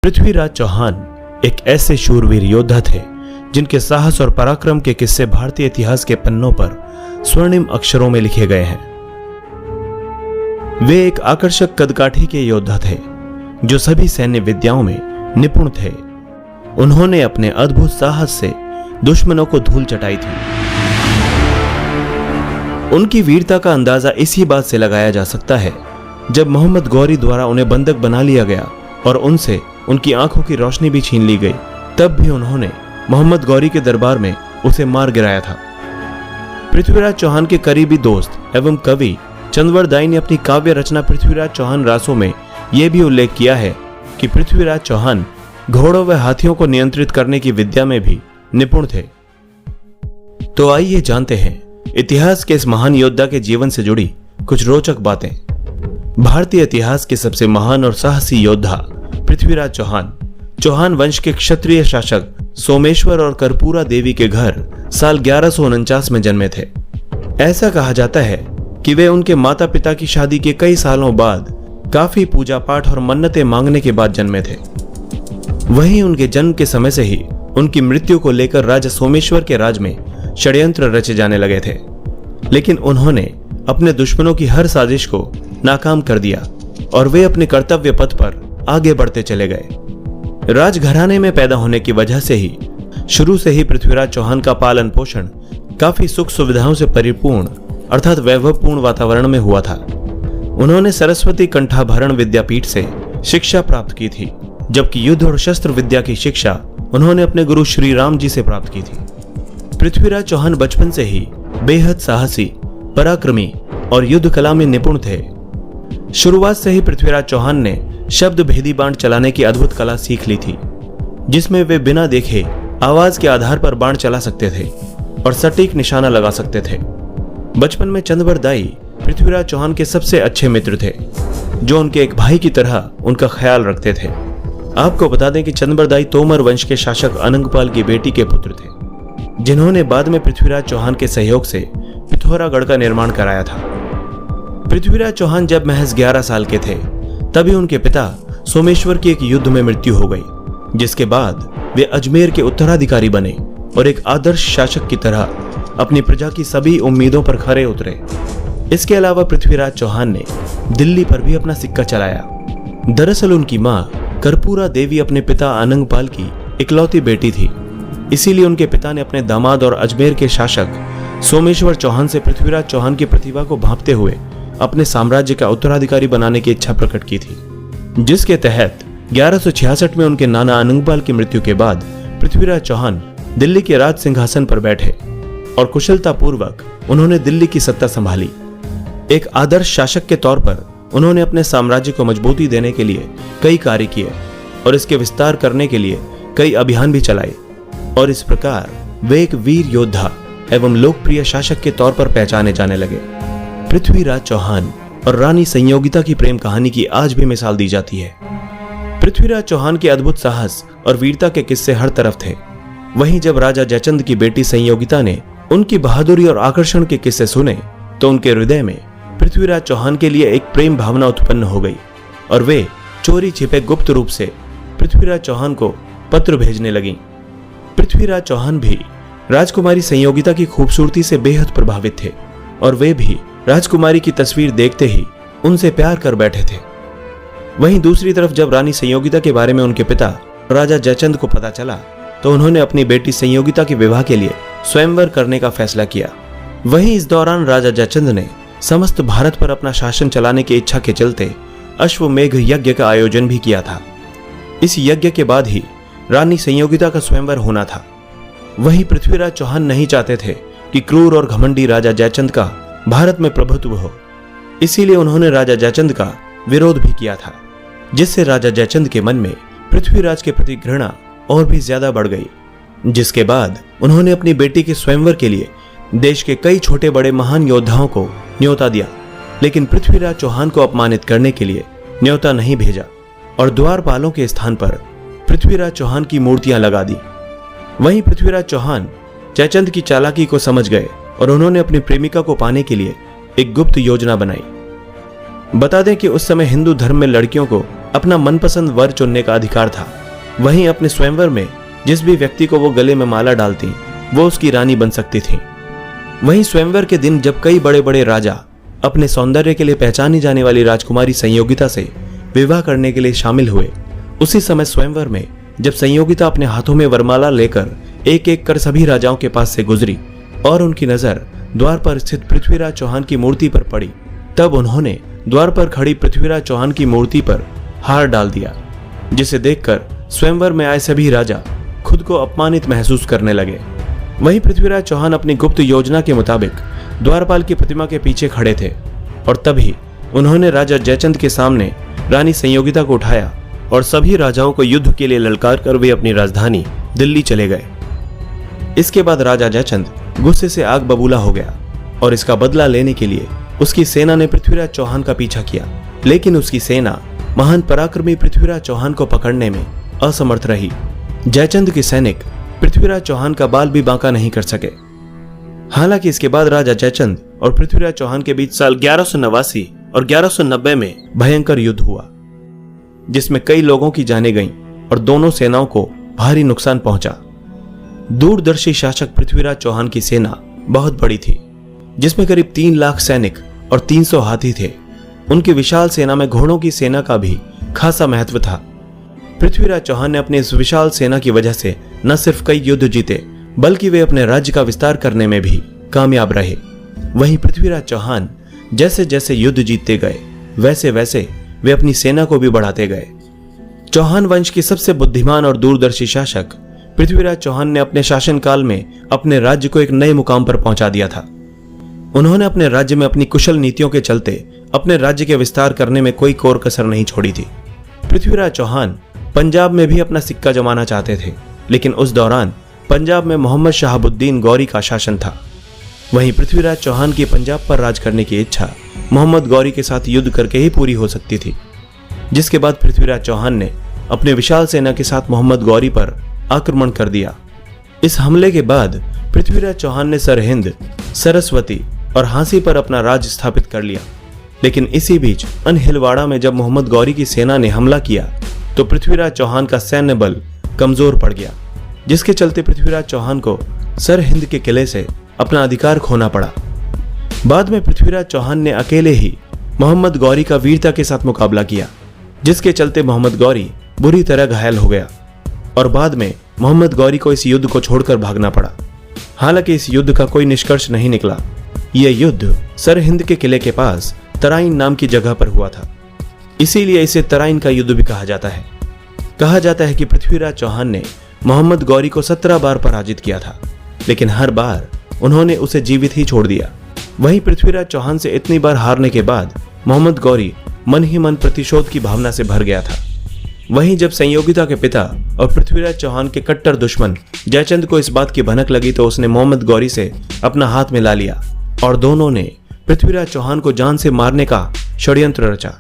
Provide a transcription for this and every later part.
पृथ्वीराज चौहान एक ऐसे शूरवीर योद्धा थे जिनके साहस और पराक्रम के किस्से भारतीय इतिहास के पन्नों पर स्वर्णिम अक्षरों में लिखे गए हैं। वे एक आकर्षक कदकाठी के योद्धा थे जो सभी सैन्य विद्याओं में निपुण थे। उन्होंने अपने अद्भुत साहस से दुश्मनों को धूल चटाई थी। उनकी वीरता का अंदाजा इसी बात से लगाया जा सकता है जब मोहम्मद गौरी द्वारा उन्हें बंधक बना लिया गया और उनसे उनकी आंखों की रोशनी भी छीन ली गई, तब भी उन्होंने मोहम्मद गौरी के दरबार में उसे मार गिराया था। पृथ्वीराज चौहान के करीबी दोस्त एवं कवि चंदवर दाई ने अपनी काव्य रचना पृथ्वीराज चौहान रासों में यह भी उल्लेख किया है कि पृथ्वीराज चौहान घोड़ों व हाथियों को नियंत्रित करने की विद्या में भी निपुण थे। तो आइए जानते हैं इतिहास के इस महान योद्धा के जीवन से जुड़ी कुछ रोचक बातें। भारतीय इतिहास के सबसे महान और साहसी योद्धा पृथ्वीराज चौहान चौहान वंश के क्षत्रिय शासक सोमेश्वर और कर्पूरा देवी के घर साल 1149 में जन्मे थे। ऐसा कहा जाता है कि वे उनके माता पिता की शादी के कई सालों बाद काफी पूजा पाठ और मन्नतें मांगने के बाद जन्मे थे। वहीं उनके जन्म के समय से ही उनकी मृत्यु को लेकर राजा सोमेश्वर के राज में षड्यंत्र रचे जाने लगे थे, लेकिन उन्होंने अपने दुश्मनों की हर साजिश को नाकाम कर दिया और वे अपने कर्तव्य पथ पर आगे बढ़ते चले गए। राजघराने में पैदा होने की वजह से ही शुरू से ही पृथ्वीराज चौहान का पालन पोषण काफी सुख सुविधाओं से परिपूर्ण अर्थात वैभवपूर्ण वातावरण में हुआ था। उन्होंने सरस्वती कंठाभरण विद्यापीठ से शिक्षा प्राप्त की थी, जबकि युद्ध और शस्त्र विद्या की शिक्षा उन्होंने अपने गुरु श्री राम जी से प्राप्त की थी। पृथ्वीराज चौहान बचपन से ही बेहद साहसी, पराक्रमी और युद्ध कला में निपुण थे। शुरुआत से ही पृथ्वीराज चौहान ने शब्द भेदी बाण चलाने की अद्भुत कला सीख ली थी, जिसमें वे बिना देखे आवाज के आधार पर बाण चला सकते थे और सटीक निशाना लगा सकते थे। बचपन में चंदवर दाई पृथ्वीराज चौहान के सबसे अच्छे मित्र थे, जो उनके एक भाई की तरह उनका ख्याल रखते थे। आपको बता दें कि चंदवर दाई तोमर वंश के शासक अनंगपाल की बेटी के पुत्र थे, जिन्होंने बाद में पृथ्वीराज चौहान के सहयोग से पिथौरागढ़ का निर्माण कराया था। पृथ्वीराज चौहान जब महज 11 साल के थे तभी उनके पिता सोमेश्वर की एक युद्ध में मृत्यु हो गई, जिसके बाद वे अजमेर के उत्तराधिकारी बने और एक आदर्श शासक की तरह अपनी प्रजा की सभी उम्मीदों पर खरे उतरे। इसके अलावा पृथ्वीराज चौहान ने दिल्ली पर भी अपना सिक्का चलाया। दरअसल उनकी मां कर्पूरा देवी अपने पिता अनंगपाल की इकलौती बेटी थी, इसीलिए उनके पिता ने अपने दामाद और अजमेर के शासक सोमेश्वर चौहान से पृथ्वीराज चौहान की प्रतिभा को भांपते हुए अपने साम्राज्य का उत्तराधिकारी बनाने की इच्छा प्रकट की थी, जिसके तहत 1166 में उनके नाना अनंगपाल की मृत्यु के बाद पृथ्वीराज चौहान दिल्ली के राज सिंहासन पर बैठे और कुशलता पूर्वक उन्होंने दिल्ली की सत्ता संभाली। एक आदर्श शासक के तौर पर उन्होंने अपने साम्राज्य को मजबूती देने के लिए कई कार्य किए और इसके विस्तार करने के लिए कई अभियान भी चलाए, और इस प्रकार वे एक वीर योद्धा एवं लोकप्रिय शासक के तौर पर पहचाने जाने लगे। पृथ्वीराज चौहान और रानी संयोगिता की प्रेम कहानी की आज भी मिसाल दी जाती है। पृथ्वीराज चौहान के अद्भुत साहस और वीरता के किस्से हर तरफ थे। वहीं जब राजा जयचंद की बेटी संयोगिता ने उनकी बहादुरी और आकर्षण के किस्से सुने तो उनके हृदय में पृथ्वीराज चौहान के लिए एक प्रेम भावना उत्पन्न हो गई और वे चोरी छिपे गुप्त रूप से पृथ्वीराज चौहान को पत्र भेजने लगी। पृथ्वीराज चौहान भी राजकुमारी संयोगिता की खूबसूरती से बेहद प्रभावित थे और वे भी राजकुमारी की तस्वीर देखते ही उनसे प्यार कर बैठे थे। वहीं दूसरी तरफ जब रानी संयोगिता के बारे में उनके पिता राजा जयचंद को पता चला तो उन्होंने अपनी बेटी संयोगिता के विवाह के लिए स्वयंवर करने का फैसला किया। वहीं इस दौरान राजा जयचंद ने समस्त भारत पर अपना शासन चलाने की इच्छा के चलते अश्वमेघ यज्ञ का आयोजन भी किया था। इस यज्ञ के बाद ही रानी संयोगिता का स्वयंवर होना था। वहीं पृथ्वीराज चौहान नहीं चाहते थे कि क्रूर और घमंडी राजा जयचंद का भारत में प्रभुत्व हो, इसीलिए उन्होंने राजा जयचंद का विरोध भी किया था, जिससे राजा जयचंद के मन में पृथ्वीराज के प्रति घृणा और भी ज्यादा बढ़ गई। जिसके बाद उन्होंने अपनी बेटी के स्वयंवर के लिए देश के कई छोटे बड़े महान योद्धाओं को न्योता दिया, लेकिन पृथ्वीराज चौहान को अपमानित करने के लिए न्योता नहीं भेजा और द्वारपालों के स्थान पर पृथ्वीराज चौहान की मूर्तियां लगा दी। वहीं पृथ्वीराज चौहान जयचंद की चालाकी को समझ गए और उन्होंने अपनी प्रेमिका को पाने के लिए एक गुप्त योजना बनाई। बता दें कि उस समय हिंदू धर्म में लड़कियों को अपना मनपसंद वर चुनने का अधिकार था। वहीं अपने स्वयंवर में जिस भी व्यक्ति को वो गले में माला डालती वो उसकी रानी बन सकती थी। वहीं स्वयंवर के दिन जब कई बड़े बड़े राजा अपने सौंदर्य के लिए पहचानी जाने वाली राजकुमारी संयोगिता से विवाह करने के लिए शामिल हुए, उसी समय स्वयंवर में जब संयोगिता अपने हाथों में वरमाला लेकर एक एक कर सभी राजाओं के पास से गुजरी और उनकी नजर द्वार पर स्थित पृथ्वीराज चौहान की मूर्ति पर पड़ी, तब उन्होंने द्वार पर खड़ी पृथ्वीराज चौहान की मूर्ति पर हार डाल दिया, जिसे देखकर स्वयंवर में आए सभी राजा खुद को अपमानित महसूस करने लगे। वहीं पृथ्वीराज चौहान अपनी गुप्त योजना के मुताबिक द्वारपाल की प्रतिमा के पीछे खड़े थे और तभी उन्होंने राजा जयचंद के सामने रानी संयोगिता को उठाया और सभी राजाओं को युद्ध के लिए ललकार कर वे अपनी राजधानी दिल्ली चले गए। इसके बाद राजा जयचंद गुस्से से आग बबूला हो गया और इसका बदला लेने के लिए उसकी सेना ने पृथ्वीराज चौहान का पीछा किया, लेकिन उसकी सेना महान पराक्रमी पृथ्वीराज चौहान को पकड़ने में असमर्थ रही। जयचंद के सैनिक पृथ्वीराज चौहान का बाल भी बांका नहीं कर सके। हालांकि इसके बाद राजा जयचंद और पृथ्वीराज चौहान के बीच साल 1189 और 1190 में भयंकर युद्ध हुआ, जिसमें कई लोगों की जानें गईं और दोनों सेनाओं को भारी नुकसान पहुंचा। दूरदर्शी शासक पृथ्वीराज चौहान की सेना बहुत बड़ी थी, जिसमें करीब 3 लाख सैनिक और 300 हाथी थे। उनकी विशाल सेना में घोड़ों की सेना का भी खासा महत्व था। पृथ्वीराज चौहान ने अपनी इस विशाल सेना की वजह से न सिर्फ कई युद्ध जीते, बल्कि वे अपने राज्य का विस्तार करने में भी कामयाब रहे। वहीं पृथ्वीराज चौहान जैसे जैसे युद्ध जीतते गए, वैसे वैसे वे अपनी सेना को भी बढ़ाते गए। चौहान वंश के सबसे बुद्धिमान और दूरदर्शी शासक पृथ्वीराज चौहान ने अपने शासनकाल में अपने राज्य को एक नए मुकाम पर पहुंचा दिया था। उन्होंने अपने राज्य में अपनी कुशल नीतियों के चलते अपने राज्य के विस्तार करने में कोई कोर कसर नहीं छोड़ी थी। पृथ्वीराज चौहान पंजाब में भी अपना सिक्का जमाना चाहते थे, लेकिन उस दौरान पंजाब में मोहम्मद शहाबुद्दीन गौरी का शासन था। वहीं पृथ्वीराज चौहान की पंजाब पर राज करने की इच्छा मोहम्मद गौरी के साथ युद्ध करके ही पूरी हो सकती थी, जिसके बाद पृथ्वीराज चौहान ने अपने विशाल सेना के साथ मोहम्मद गौरी पर आक्रमण कर दिया। इस हमले के बाद पृथ्वीराज चौहान ने सरहिंद, सरस्वती और हांसी पर अपना राज स्थापित कर लिया। लेकिन इसी बीच अनहिलवाड़ा में जब मोहम्मद गौरी की सेना ने हमला किया तो पृथ्वीराज चौहान का सैन्य बल कमजोर पड़ गया, जिसके चलते पृथ्वीराज चौहान को सरहिंद के किले से अपना अधिकार खोना पड़ा। बाद में पृथ्वीराज चौहान ने अकेले ही मोहम्मद गौरी का वीरता के साथ मुकाबला किया, जिसके चलते मोहम्मद गौरी बुरी तरह घायल हो गया और बाद में मोहम्मद गौरी को इस युद्ध को छोड़कर भागना पड़ा। हालांकि इस युद्ध का कोई निष्कर्ष नहीं निकला। यह युद्ध सरहिंद के किले के पास तराइन नाम की जगह पर हुआ था, इसीलिए इसे तराइन का युद्ध भी कहा जाता है। कहा जाता है कि पृथ्वीराज चौहान ने मोहम्मद गौरी को 17 बार पराजित किया था, लेकिन हर बार उन्होंने उसे जीवित ही छोड़ दिया। वहीं पृथ्वीराज चौहान से इतनी बार हारने के बाद मोहम्मद गौरी मन ही मन प्रतिशोध की भावना से भर गया था। वहीं जब संयोगिता के पिता और पृथ्वीराज चौहान के कट्टर दुश्मन जयचंद को इस बात की भनक लगी तो उसने मोहम्मद गौरी से अपना हाथ मिला लिया और दोनों ने पृथ्वीराज चौहान को जान से मारने का षड्यंत्र रचा।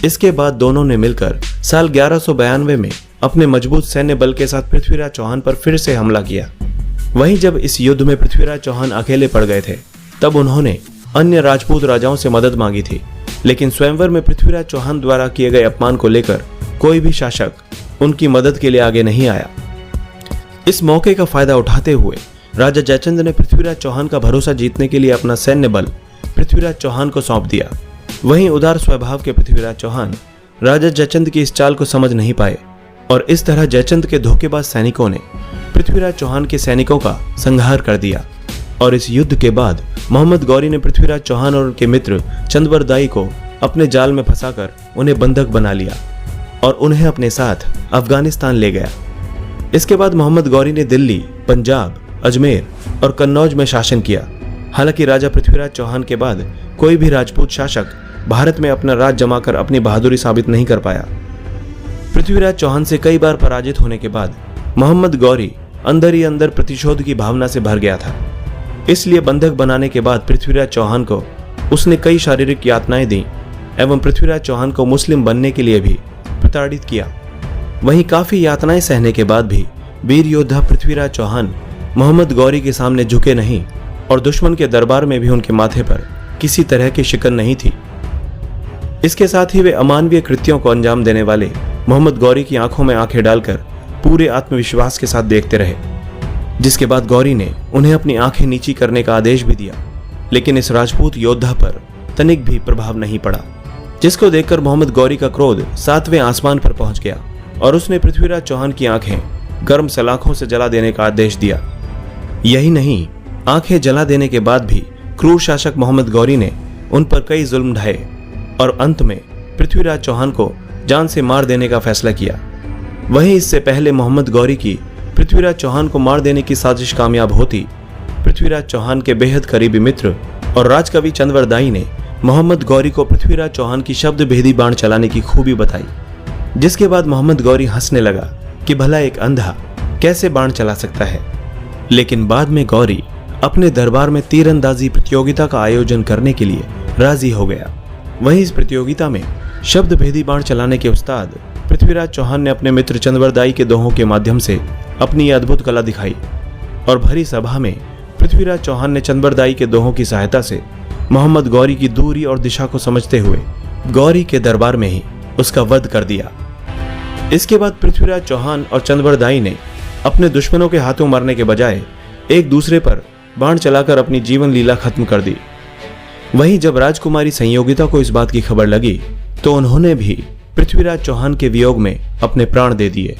इसके बाद दोनों ने मिलकर साल 1192 में अपने मजबूत सैन्य बल के साथ पृथ्वीराज चौहान पर फिर से हमला किया। वहीं जब इस युद्ध में पृथ्वीराज चौहान अकेले पड़ गए थे तब उन्होंने अन्य राजपूत राजाओं से मदद मांगी थी, लेकिन स्वयंवर में पृथ्वीराज चौहान द्वारा किए गए अपमान को लेकर कोई भी शासक उनकी मदद के लिए आगे नहीं आया। इस मौके का फायदा उठाते हुए राजा जयचंद ने पृथ्वीराज चौहान का भरोसा जीतने के लिए अपना सैन्य बल पृथ्वीराज चौहान को सौंप दिया। वहीं उदार स्वभाव के पृथ्वीराज चौहान राजा जयचंद की इस चाल को समझ नहीं पाए और इस तरह जयचंद के धोखेबाज सैनिकों ने पृथ्वीराज चौहान के सैनिकों का संहार कर दिया और इस युद्ध के बाद मोहम्मद गौरी ने पृथ्वीराज चौहान और उनके मित्र चंदबरदाई को अपने जाल में फंसाकर उन्हें बंधक बना लिया और उन्हें अपने साथ अफगानिस्तान ले गया। इसके बाद मोहम्मद गौरी ने दिल्ली, पंजाब, अजमेर और कन्नौज में शासन किया। हालांकि राजा पृथ्वीराज चौहान के बाद कोई भी राजपूत शासक भारत में अपना राज जमाकर अपनी बहादुरी साबित नहीं कर पाया। पृथ्वीराज चौहान से कई बार पराजित होने के बाद मोहम्मद गौरी अंदर ही अंदर प्रतिशोध की भावना से भर गया था। इसलिए बंधक बनाने के बाद पृथ्वीराज चौहान को उसने कई शारीरिक यातनाएं दी एवं पृथ्वीराज चौहान को मुस्लिम बनने के लिए भी प्रताड़ित किया। वहीं काफी यातनाएं सहने के बाद भी वीर योद्धा पृथ्वीराज चौहान मोहम्मद गौरी के सामने झुके नहीं और दुश्मन के दरबार में भी उनके माथे पर किसी तरह की शिकन नहीं थी। इसके साथ ही वे अमानवीय कृत्यों को अंजाम देने वाले मोहम्मद गौरी की आंखों में आंखें डालकर पूरे आत्मविश्वास के साथ देखते रहे, जिसके बाद गौरी ने उन्हें अपनी आंखें नीची करने का आदेश भी दिया। लेकिन इस राजपूत योद्धा पर तनिक भी प्रभाव नहीं पड़ा, जिसको देखकर मोहम्मद गौरी का क्रोध 7वें आसमान पर पहुंच गया और उसने पृथ्वीराज चौहान की आंखें गर्म सलाखों से जला देने का आदेश दिया। यही नहीं, आंखें जला देने के बाद भी क्रूर शासक मोहम्मद गौरी ने उन पर कई जुल्म ढाए और अंत में पृथ्वीराज चौहान को जान से मार देने का फैसला किया। वहीं इससे पहले मोहम्मद गौरी की पृथ्वीराज चौहान को मार देने की साजिश कामयाब होती, पृथ्वीराज चौहान के बेहद करीबी मित्र और राजकवि चंद्रवरदाई ने मोहम्मद गौरी को पृथ्वीराज चौहान की शब्द भेदी बाण चलाने की खूबी बताई, जिसके बाद मोहम्मद गौरी हंसने लगा कि भला एक अंधा कैसे बाण चला सकता है। लेकिन बाद में गौरी अपने दरबार में तीरंदाजी प्रतियोगिता का आयोजन करने के लिए राजी हो गया। वहीं इस प्रतियोगिता में शब्द भेदी बाण चलाने के उस्ताद पृथ्वीराज चौहान ने अपने मित्र चंद्रवरदाई के दोहों के माध्यम से अपनी यह अद्भुत कला दिखाई और भरी सभा में पृथ्वीराज चौहान ने चंद्रवरदाई के दोहों की सहायता से मोहम्मद गौरी की दूरी और दिशा को समझते हुए गौरी के दरबार में ही उसका वध कर दिया। इसके बाद पृथ्वीराज चौहान और चंद्रवरदाई ने अपने दुश्मनों के हाथों मरने के बजाय एक दूसरे पर बाण चलाकर अपनी जीवन लीला खत्म कर दी। वहीं जब राजकुमारी संयोगिता को इस बात की खबर लगी तो उन्होंने भी पृथ्वीराज चौहान के वियोग में अपने प्राण दे दिए।